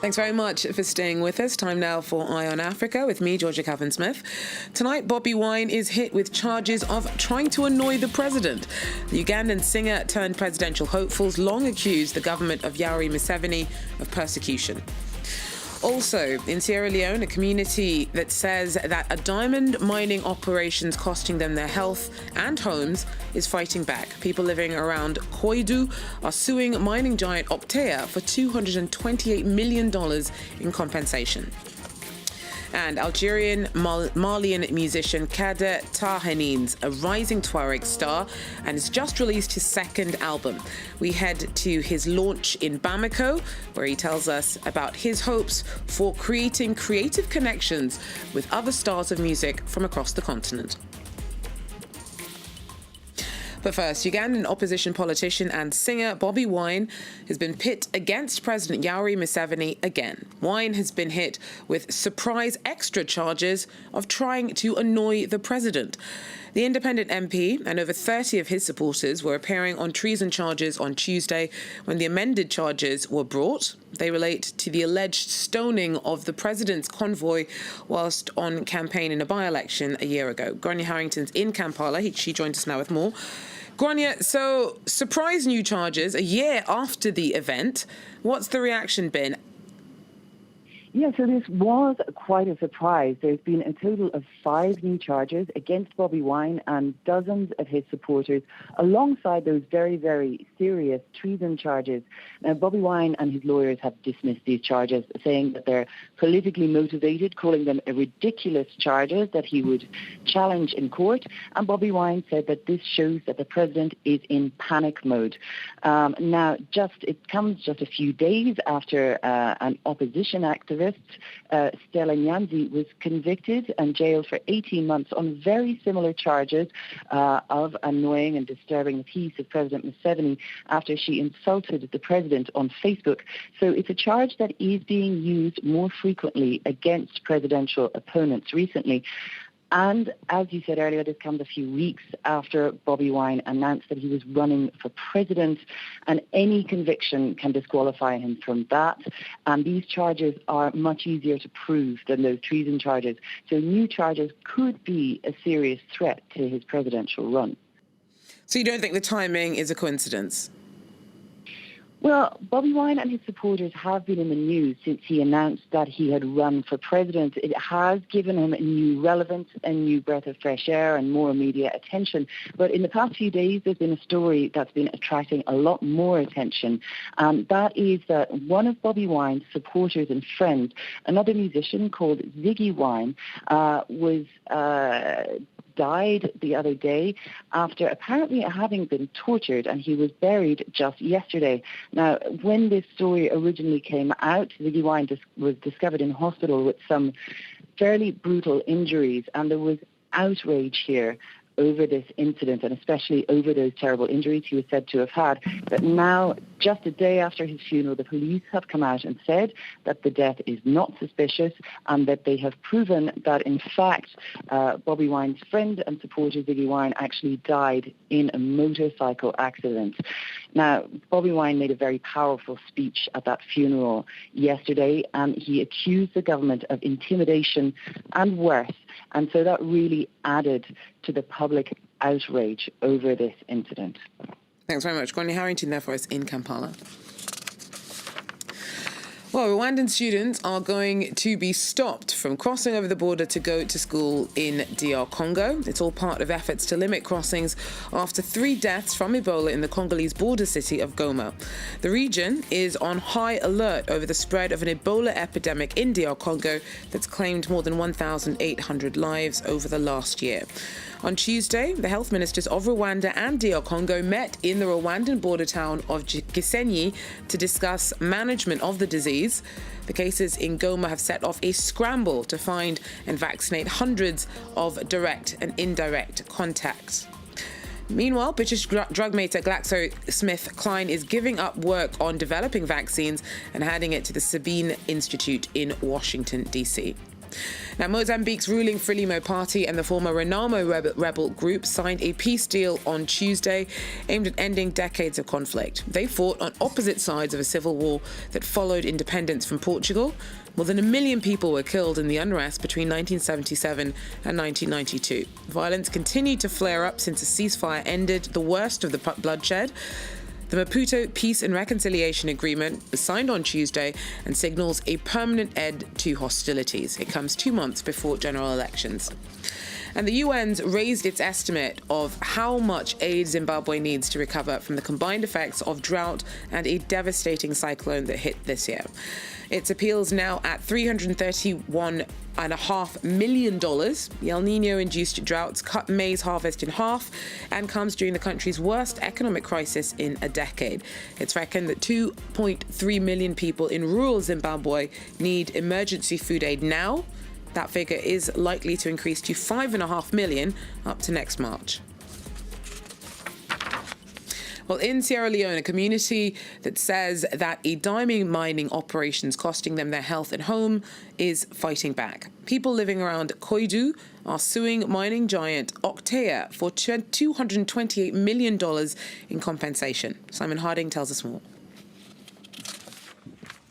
Thanks very much for staying with us. Time now for Eye on Africa with me, Georgia Cavan-Smith. Tonight, Bobi Wine is hit with charges of trying to annoy the president. The Ugandan singer turned presidential hopefuls long accused the government of Yoweri Museveni of persecution. Also, in Sierra Leone, a community that says that a diamond mining operations costing them their health and homes is fighting back. People living around Koidu are suing mining giant Octea for $228 million in compensation. And Algerian-Malian musician Kader Tarhanine's a rising Tuareg star and has just released his second album. We head to his launch in Bamako, where he tells us about his hopes for creating creative connections with other stars of music from across the continent. But first, Ugandan opposition politician and singer Bobi Wine has been pit against President Yoweri Museveni again. Wine has been hit with surprise extra charges of trying to annoy the president. The independent MP and over 30 of his supporters were appearing on treason charges on Tuesday when the amended charges were brought. They relate to the alleged stoning of the president's convoy whilst on campaign in a by-election a year ago. Grania Harrington's in Kampala. She joins us now with more. Grania, so surprise new charges a year after the event. What's the reaction been? Yeah, so this was quite a surprise. There's been a total of 5 new charges against Bobi Wine and dozens of his supporters, alongside those very, very serious treason charges. Now, Bobi Wine and his lawyers have dismissed these charges, saying that they're politically motivated, calling them ridiculous charges that he would challenge in court. And Bobi Wine said that this shows that the president is in panic mode. Now, it comes just a few days after an opposition activist, Stella Nyanzi, was convicted and jailed for 18 months on very similar charges of annoying and disturbing the peace of President Museveni after she insulted the president on Facebook. So it's a charge that is being used more frequently against presidential opponents recently. And as you said earlier, this comes a few weeks after Bobi Wine announced that he was running for president, and any conviction can disqualify him from that. And these charges are much easier to prove than those treason charges. So new charges could be a serious threat to his presidential run. So you don't think the timing is a coincidence? Well, Bobi Wine and his supporters have been in the news since he announced that he had run for president. It has given him a new relevance, a new breath of fresh air and more media attention. But in the past few days, there's been a story that's been attracting a lot more attention. That is that one of Bobi Wine's supporters and friends, another musician called Ziggy Wine, died the other day after apparently having been tortured, and he was buried just yesterday. Now, when this story originally came out, Ziggy Wine was discovered in hospital with some fairly brutal injuries, and there was outrage here over this incident, and especially over those terrible injuries he was said to have had. But now, just a day after his funeral, the police have come out and said that the death is not suspicious and that they have proven that, in fact, Bobi Wine's friend and supporter Ziggy Wine actually died in a motorcycle accident. Now, Bobi Wine made a very powerful speech at that funeral yesterday, and he accused the government of intimidation and worse. And so that really added to the public outrage over this incident. Thanks very much. Grania Harrington there for us in Kampala. Well, Rwandan students are going to be stopped from crossing over the border to go to school in DR Congo. It's all part of efforts to limit crossings after 3 deaths from Ebola in the Congolese border city of Goma. The region is on high alert over the spread of an Ebola epidemic in DR Congo that's claimed more than 1,800 lives over the last year. On Tuesday, the health ministers of Rwanda and DR Congo met in the Rwandan border town of Gisenyi to discuss management of the disease. The cases in Goma have set off a scramble to find and vaccinate hundreds of direct and indirect contacts. Meanwhile, British drug maker GlaxoSmithKline is giving up work on developing vaccines and handing it to the Sabin Institute in Washington, D.C. Now, Mozambique's ruling Frelimo party and the former Renamo rebel group signed a peace deal on Tuesday aimed at ending decades of conflict. They fought on opposite sides of a civil war that followed independence from Portugal. More than 1 million people were killed in the unrest between 1977 and 1992. Violence continued to flare up since a ceasefire ended the worst of the bloodshed. The Maputo Peace and Reconciliation Agreement was signed on Tuesday and signals a permanent end to hostilities. It comes 2 months before general elections. And the UN's raised its estimate of how much aid Zimbabwe needs to recover from the combined effects of drought and a devastating cyclone that hit this year. Its appeals now at $331.5 million. The El Nino-induced droughts cut maize harvest in half and comes during the country's worst economic crisis in a decade. It's reckoned that 2.3 million people in rural Zimbabwe need emergency food aid now. That figure is likely to increase to 5.5 million up to next March. Well, in Sierra Leone, a community that says that a diamond mining operations costing them their health and home is fighting back. People living around Koidu are suing mining giant Octea for $228 million in compensation. Simon Harding tells us more.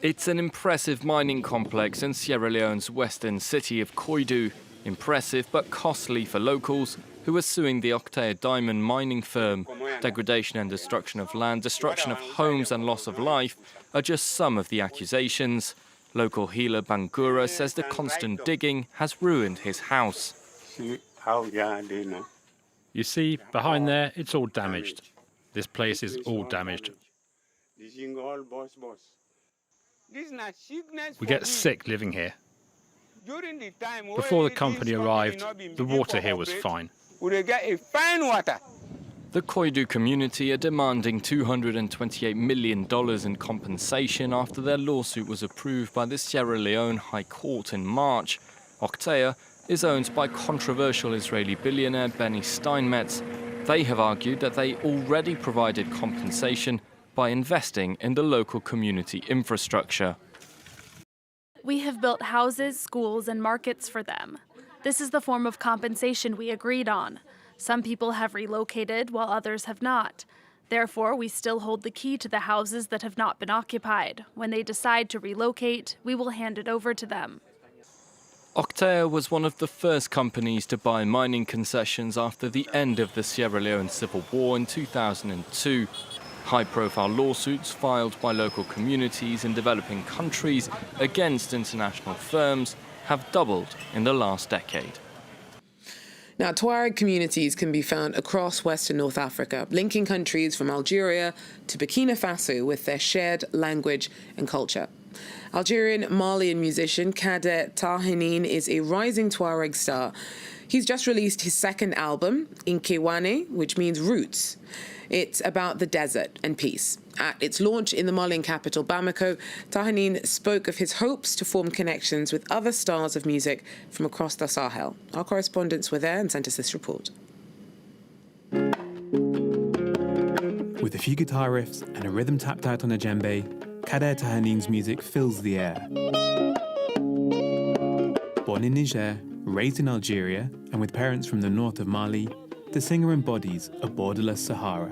It's an impressive mining complex in Sierra Leone's western city of Koidu. Impressive but costly for locals who are suing the Octea diamond mining firm. Degradation and destruction of land, destruction of homes and loss of life are just some of the accusations. Local healer Bangura says the constant digging has ruined his house. You see, behind there, it's all damaged. This place is all damaged. We get sick living here. Before the company arrived, the water here was fine. The Koidu community are demanding $228 million in compensation after their lawsuit was approved by the Sierra Leone High Court in March. Octea is owned by controversial Israeli billionaire Benny Steinmetz. They have argued that they already provided compensation by investing in the local community infrastructure. We have built houses, schools, and markets for them. This is the form of compensation we agreed on. Some people have relocated while others have not. Therefore, we still hold the key to the houses that have not been occupied. When they decide to relocate, we will hand it over to them. Octea was one of the first companies to buy mining concessions after the end of the Sierra Leone Civil War in 2002. High-profile lawsuits filed by local communities in developing countries against international firms have doubled in the last decade. Now, Tuareg communities can be found across Western North Africa, linking countries from Algeria to Burkina Faso with their shared language and culture. Algerian-Malian musician Kader Tarhanine is a rising Tuareg star. He's just released his second album, Inkewane, which means roots. It's about the desert and peace. At its launch in the Malian capital, Bamako, Tarhanine spoke of his hopes to form connections with other stars of music from across the Sahel. Our correspondents were there and sent us this report. With a few guitar riffs and a rhythm tapped out on a djembe, Kader Tarhanine's music fills the air. Born in Niger, raised in Algeria, and with parents from the north of Mali, the singer embodies a borderless Sahara,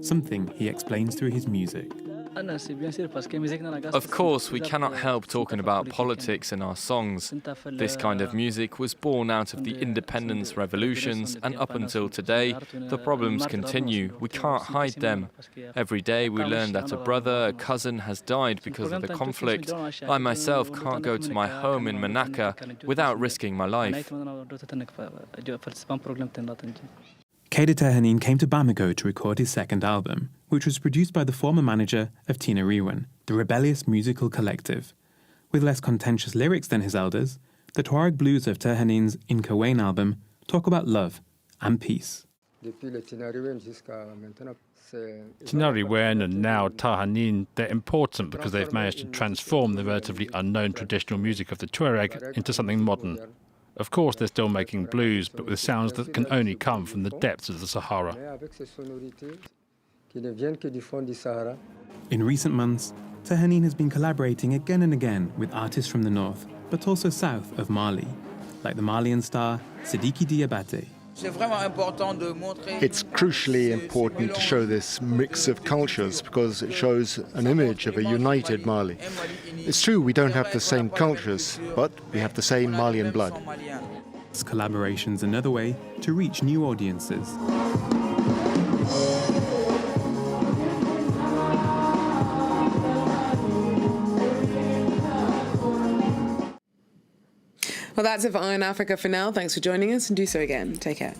something he explains through his music. Of course, we cannot help talking about politics in our songs. This kind of music was born out of the independence revolutions, and up until today, the problems continue. We can't hide them. Every day we learn that a brother, a cousin has died because of the conflict. I myself can't go to my home in Manaka without risking my life. Kader Tarhanine came to Bamako to record his second album, which was produced by the former manager of Tina Rewan, the rebellious musical collective. With less contentious lyrics than his elders, the Tuareg blues of Tarhanine's Inkewane album talk about love and peace. Tina Rewan and now Tarhanine, they're important because they've managed to transform the relatively unknown traditional music of the Tuareg into something modern. Of course, they're still making blues, but with sounds that can only come from the depths of the Sahara. In recent months, Tarhanine has been collaborating again and again with artists from the north, but also south of Mali. like the Malian star Sidiki Diabate. It's crucially important to show this mix of cultures because it shows an image of a united Mali. It's true we don't have the same cultures, but we have the same Malian blood. This collaboration's another way to reach new audiences. Well, that's it for Eye on Africa for now. Thanks for joining us, and do so again. Take care.